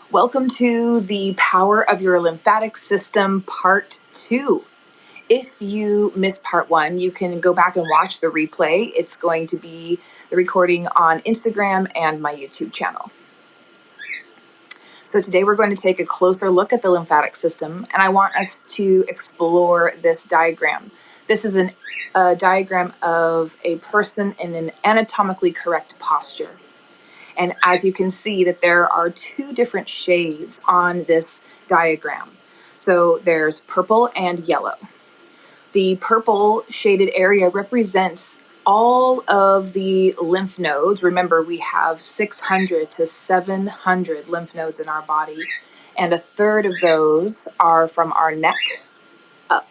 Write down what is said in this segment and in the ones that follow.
Welcome to the Power of Your Lymphatic System Part 2. If you missed Part 1, you can go back and watch the replay. It's going to be the recording on Instagram and my YouTube channel. So today we're going to take a closer look at the lymphatic system, and I want us to explore this diagram. This is a diagram of a person in an anatomically correct posture. And as you can see that there are two different shades on this diagram. So there's purple and yellow. The purple shaded area represents all of the lymph nodes. Remember, we have 600 to 700 lymph nodes in our body, and a third of those are from our neck up.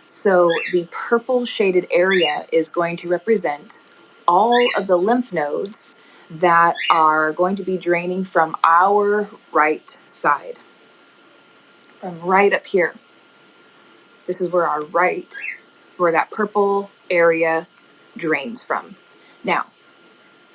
So the purple shaded area is going to represent all of the lymph nodes that are going to be draining from our right side, from right up here. This is where where that purple area drains from. Now,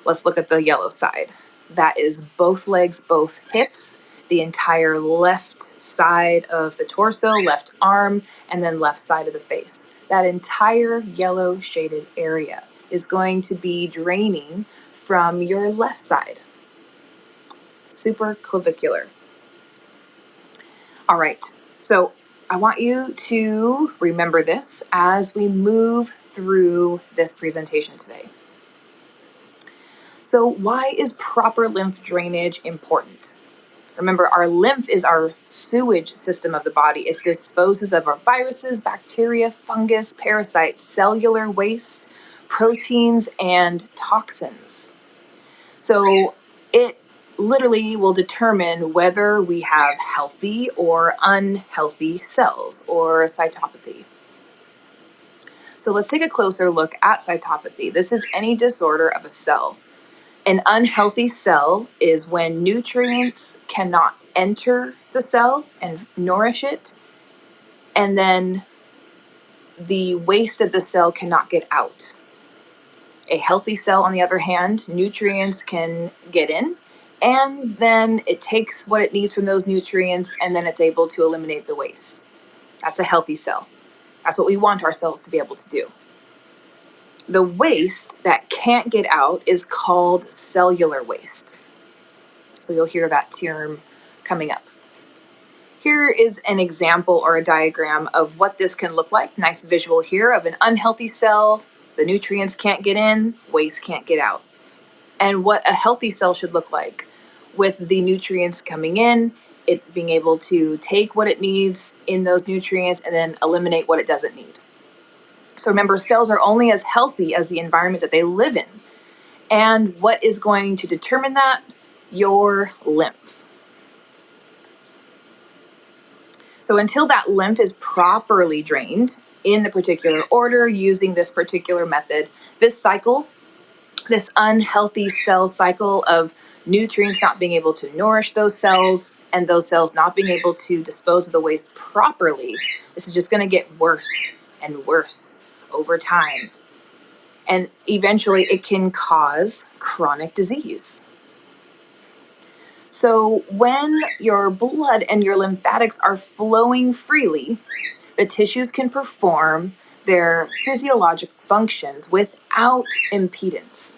let's look at the yellow side. That is both legs, both hips, the entire left side of the torso, left arm, and then left side of the face. That entire yellow shaded area is going to be draining from your left side. Supraclavicular. All right, so I want you to remember this as we move through this presentation today. So why is proper lymph drainage important? Remember, our lymph is our sewage system of the body. It disposes of our viruses, bacteria, fungus, parasites, cellular waste, proteins, and toxins. So it literally will determine whether we have healthy or unhealthy cells, or cytopathy. So let's take a closer look at cytopathy. This is any disorder of a cell. An unhealthy cell is when nutrients cannot enter the cell and nourish it, and then the waste of the cell cannot get out. A healthy cell, on the other hand, nutrients can get in, and then it takes what it needs from those nutrients, and then it's able to eliminate the waste. That's a healthy cell. That's what we want our cells to be able to do. The waste that can't get out is called cellular waste. So you'll hear that term coming up. Here is an example or a diagram of what this can look like. Nice visual here of an unhealthy cell. The nutrients can't get in, waste can't get out. And what a healthy cell should look like, with the nutrients coming in, it being able to take what it needs in those nutrients and then eliminate what it doesn't need. So remember, cells are only as healthy as the environment that they live in. And what is going to determine that? Your lymph. So until that lymph is properly drained in the particular order using this particular method, this cycle, this unhealthy cell cycle of nutrients not being able to nourish those cells and those cells not being able to dispose of the waste properly, this is just going to get worse and worse over time. And eventually it can cause chronic disease. So when your blood and your lymphatics are flowing freely, the tissues can perform their physiologic functions without impedance.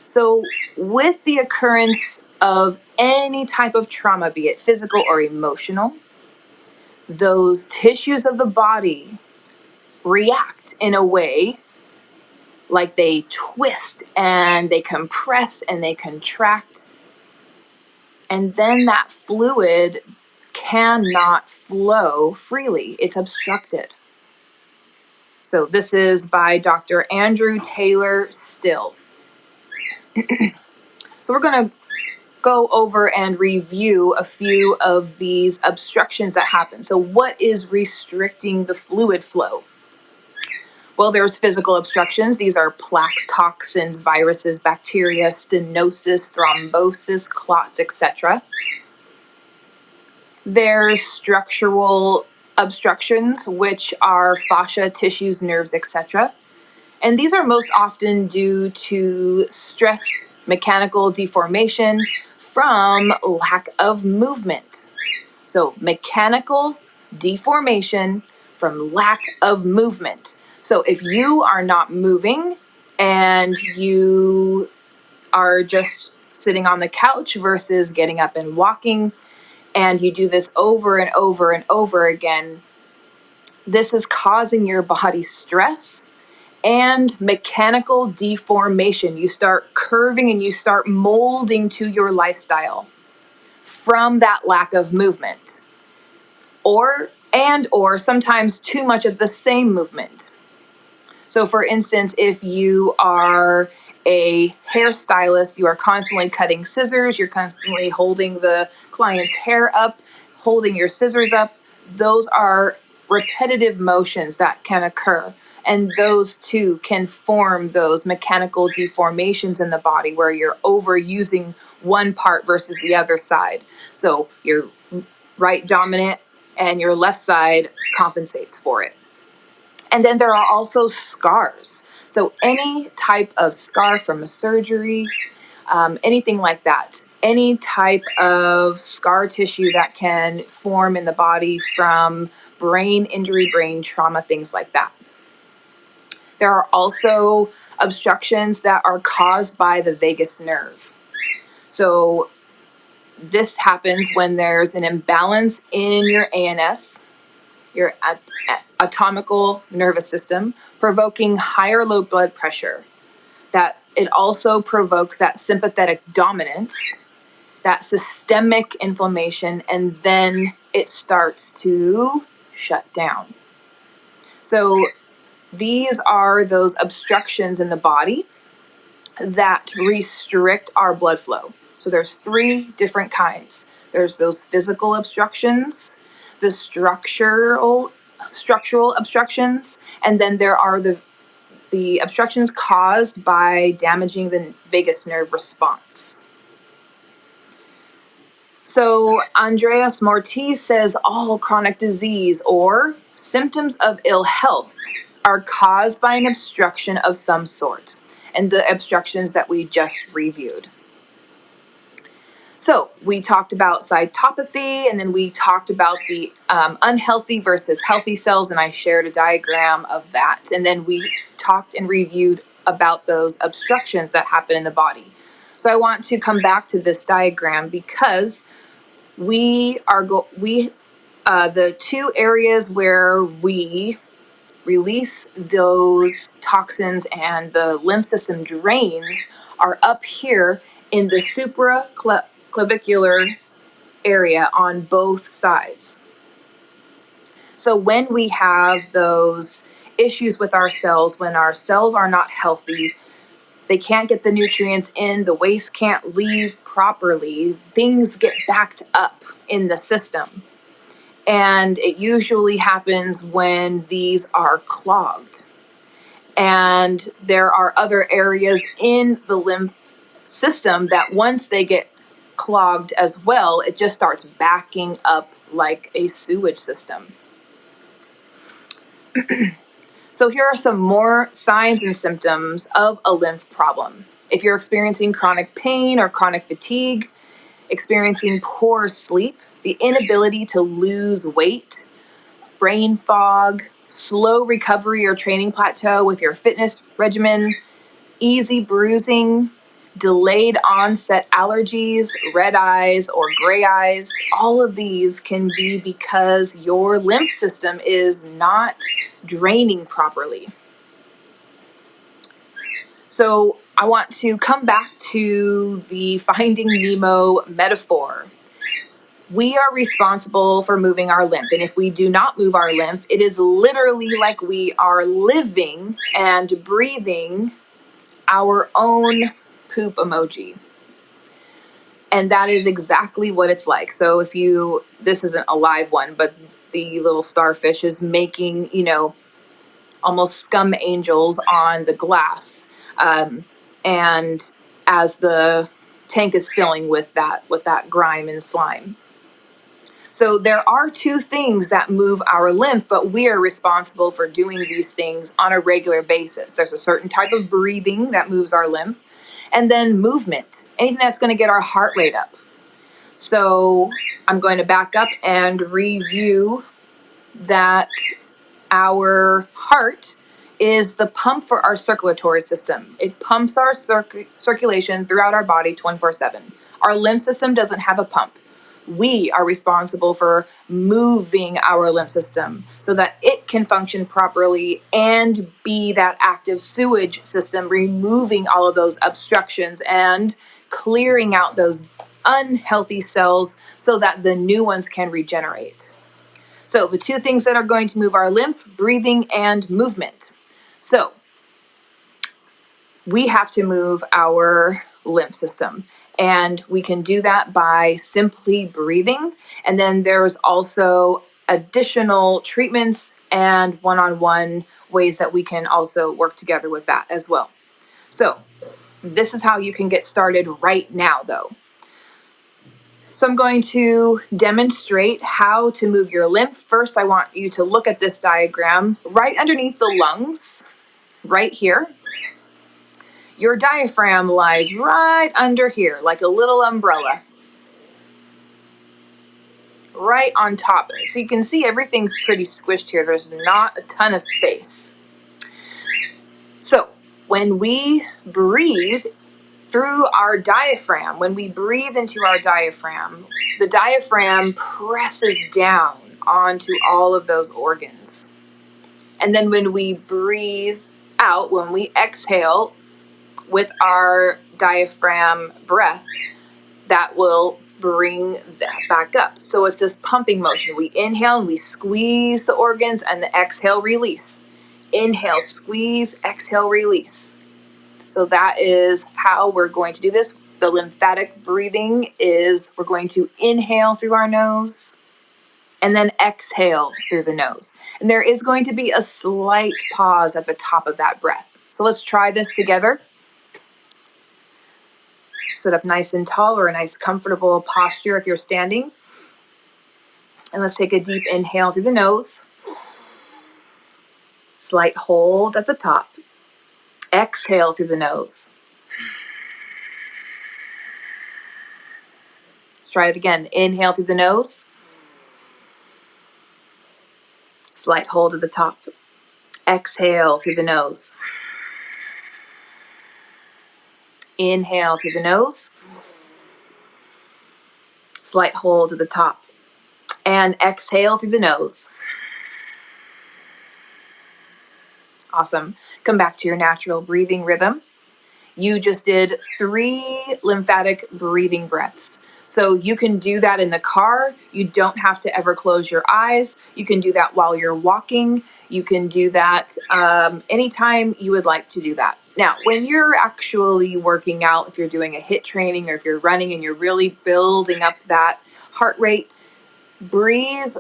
So with the occurrence of any type of trauma, be it physical or emotional, those tissues of the body react in a way like they twist and they compress and they contract. And then that fluid cannot flow freely. It's obstructed. So this is by Dr. Andrew Taylor Still. So we're going to go over and review a few of these obstructions that happen. So what is restricting the fluid flow? Well, there's physical obstructions. These are plaques, toxins, viruses, bacteria, stenosis, thrombosis, clots, etc. There's structural obstructions, which are fascia, tissues, nerves, etc. And these are most often due to stress, mechanical deformation, from lack of movement. So mechanical deformation from lack of movement. So if you are not moving and you are just sitting on the couch versus getting up and walking, and you do this over and over and over again, this is causing your body stress and mechanical deformation. You start curving and you start molding to your lifestyle from that lack of movement. Or sometimes too much of the same movement. So for instance, if you are a hairstylist, you are constantly cutting scissors, you're constantly holding the client's hair up, holding your scissors up. Those are repetitive motions that can occur. And those too can form those mechanical deformations in the body where you're overusing one part versus the other side. So you're right dominant and your left side compensates for it. And then there are also scars. So any type of scar from a surgery, anything like that, any type of scar tissue that can form in the body from brain injury, brain trauma, things like that. There are also obstructions that are caused by the vagus nerve. So this happens when there's an imbalance in your ANS, your autonomical nervous system, provoking higher low blood pressure. That it also provokes that sympathetic dominance, that systemic inflammation, and then it starts to shut down. So these are those obstructions in the body that restrict our blood flow. So there's 3 different kinds. There's those physical obstructions, the structural obstructions, and then there are the obstructions caused by damaging the vagus nerve response. So Andreas Mortiz says all chronic disease or symptoms of ill health are caused by an obstruction of some sort, and the obstructions that we just reviewed. So we talked about cytopathy, and then we talked about the unhealthy versus healthy cells, and I shared a diagram of that. And then we talked and reviewed about those obstructions that happen in the body. So I want to come back to this diagram because the 2 areas where we release those toxins and the lymph system drains are up here in the supraclavicular area on both sides. So when we have those issues with our cells, when our cells are not healthy, they can't get the nutrients in, the waste can't leave properly, things get backed up in the system. And it usually happens when these are clogged. And there are other areas in the lymph system that once they get clogged as well, it just starts backing up like a sewage system. So here are some more signs and symptoms of a lymph problem. If you're experiencing chronic pain or chronic fatigue, experiencing poor sleep, the inability to lose weight, brain fog, slow recovery or training plateau with your fitness regimen, easy bruising, delayed onset allergies, red eyes, or gray eyes, all of these can be because your lymph system is not draining properly. So I want to come back to the Finding Nemo metaphor. We are responsible for moving our lymph. And if we do not move our lymph, it is literally like we are living and breathing our own poop emoji. And that is exactly what it's like. So if this isn't a live one, but the little starfish is making, almost scum angels on the glass. And as the tank is filling with that grime and slime. So there are 2 things that move our lymph, but we are responsible for doing these things on a regular basis. There's a certain type of breathing that moves our lymph, and then movement, anything that's going to get our heart rate up, So I'm going to back up and review that our heart is the pump for our circulatory system. It pumps our circulation throughout our body 24/7. Our lymph system doesn't have a pump. We are responsible for moving our lymph system so that it can function properly and be that active sewage system, removing all of those obstructions and clearing out those unhealthy cells so that the new ones can regenerate. So the two things that are going to move our lymph, breathing and movement. So we have to move our lymph system. And we can do that by simply breathing. And then there's also additional treatments and one-on-one ways that we can also work together with that as well. So this is how you can get started right now, though. So I'm going to demonstrate how to move your lymph. First, I want you to look at this diagram right underneath the lungs, right here. Your diaphragm lies right under here, like a little umbrella, right on top of it. So you can see everything's pretty squished here. There's not a ton of space. So when we breathe through our diaphragm, when we breathe into our diaphragm, the diaphragm presses down onto all of those organs. And then when we breathe out, when we exhale with our diaphragm breath, that will bring that back up. So it's this pumping motion. We inhale and we squeeze the organs, and the exhale, release. Inhale, squeeze, exhale, release. So that is how we're going to do this. The lymphatic breathing is we're going to inhale through our nose and then exhale through the nose. And there is going to be a slight pause at the top of that breath. So let's try this together. Sit up nice and tall, or a nice comfortable posture if you're standing. And let's take a deep inhale through the nose. Slight hold at the top. Exhale through the nose. Let's try it again. Inhale through the nose. Slight hold at the top. Exhale through the nose. Inhale through the nose. Slight hold at the top. And exhale through the nose. Awesome. Come back to your natural breathing rhythm. You just did 3 lymphatic breathing breaths. So you can do that in the car. You don't have to ever close your eyes. You can do that while you're walking. You can do that anytime you would like to do that. Now, when you're actually working out, if you're doing a HIIT training or if you're running and you're really building up that heart rate, breathe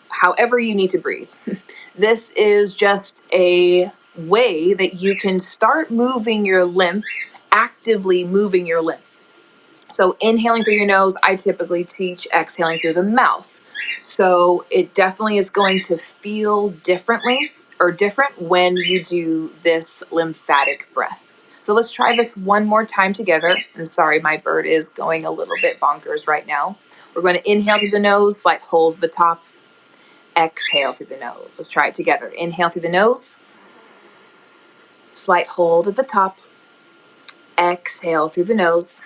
however you need to breathe. This is just a way that you can start moving your lymph, actively moving your lymph. So inhaling through your nose, I typically teach exhaling through the mouth. So it definitely is going to feel differently or different when you do this lymphatic breath. So let's try this one more time together. And sorry, my bird is going a little bit bonkers right now. We're going to inhale through the nose, slight hold at the top. Exhale through the nose. Let's try it together. Inhale through the nose. Slight hold at the top. Exhale through the nose.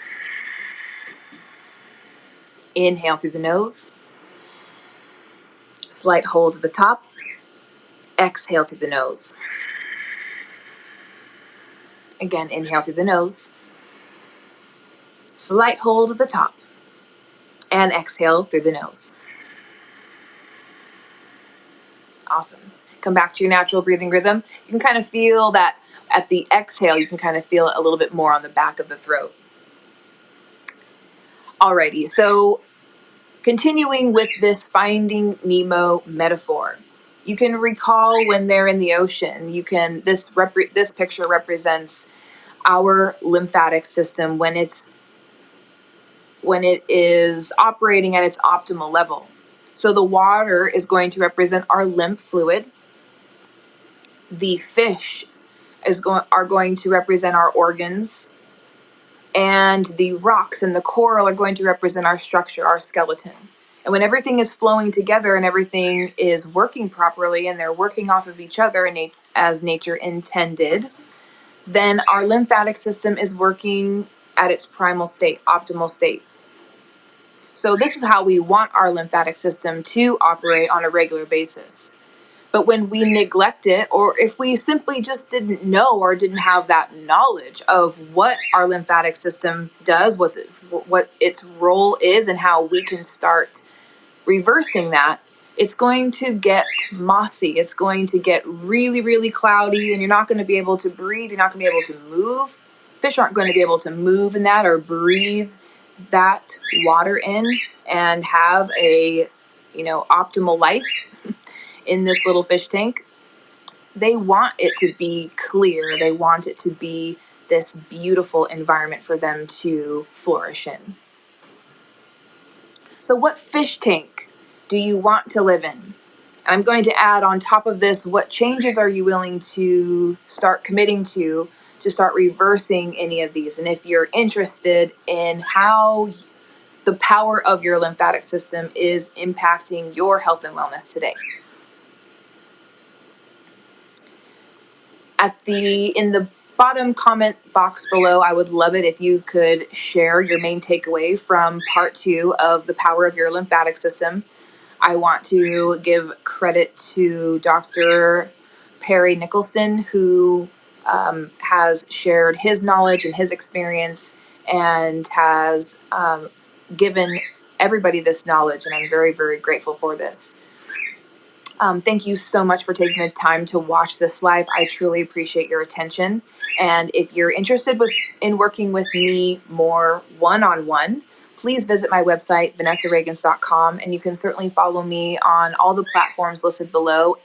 Inhale through the nose. Slight hold at the top. Exhale through the nose. Again, inhale through the nose. Slight hold at the top. And exhale through the nose. Awesome. Come back to your natural breathing rhythm. You can kind of feel that at the exhale, you can kind of feel it a little bit more on the back of the throat. Alrighty, so continuing with this Finding Nemo metaphor. You can recall when they're in the ocean, this picture represents our lymphatic system when it is operating at its optimal level. So the water is going to represent our lymph fluid. The fish are going to represent our organs. and the rocks and the coral are going to represent our structure, our skeleton. And when everything is flowing together and everything is working properly and they're working off of each other as nature intended, then our lymphatic system is working at its primal state, optimal state. So this is how we want our lymphatic system to operate on a regular basis. But when we neglect it, or if we simply just didn't know or didn't have that knowledge of what our lymphatic system does, what its role is, and how we can start reversing that, it's going to get mossy. It's going to get really, really cloudy, and you're not going to be able to breathe. You're not going to be able to move. Fish aren't going to be able to move in that or breathe that water in and have a, optimal life in this little fish tank. They want it to be clear. They want it to be this beautiful environment for them to flourish in. So what fish tank do you want to live in? And I'm going to add on top of this, what changes are you willing to start committing to start reversing any of these? And if you're interested in how the power of your lymphatic system is impacting your health and wellness today. In the bottom comment box below, I would love it if you could share your main takeaway from part 2 of the power of your lymphatic system. I want to give credit to Dr. Perry Nicholson, who has shared his knowledge and his experience and has given everybody this knowledge, and I'm very, very grateful for this. Thank you so much for taking the time to watch this live. I truly appreciate your attention. And if you're interested in working with me more one-on-one, please visit my website, vanessareagans.com, and you can certainly follow me on all the platforms listed below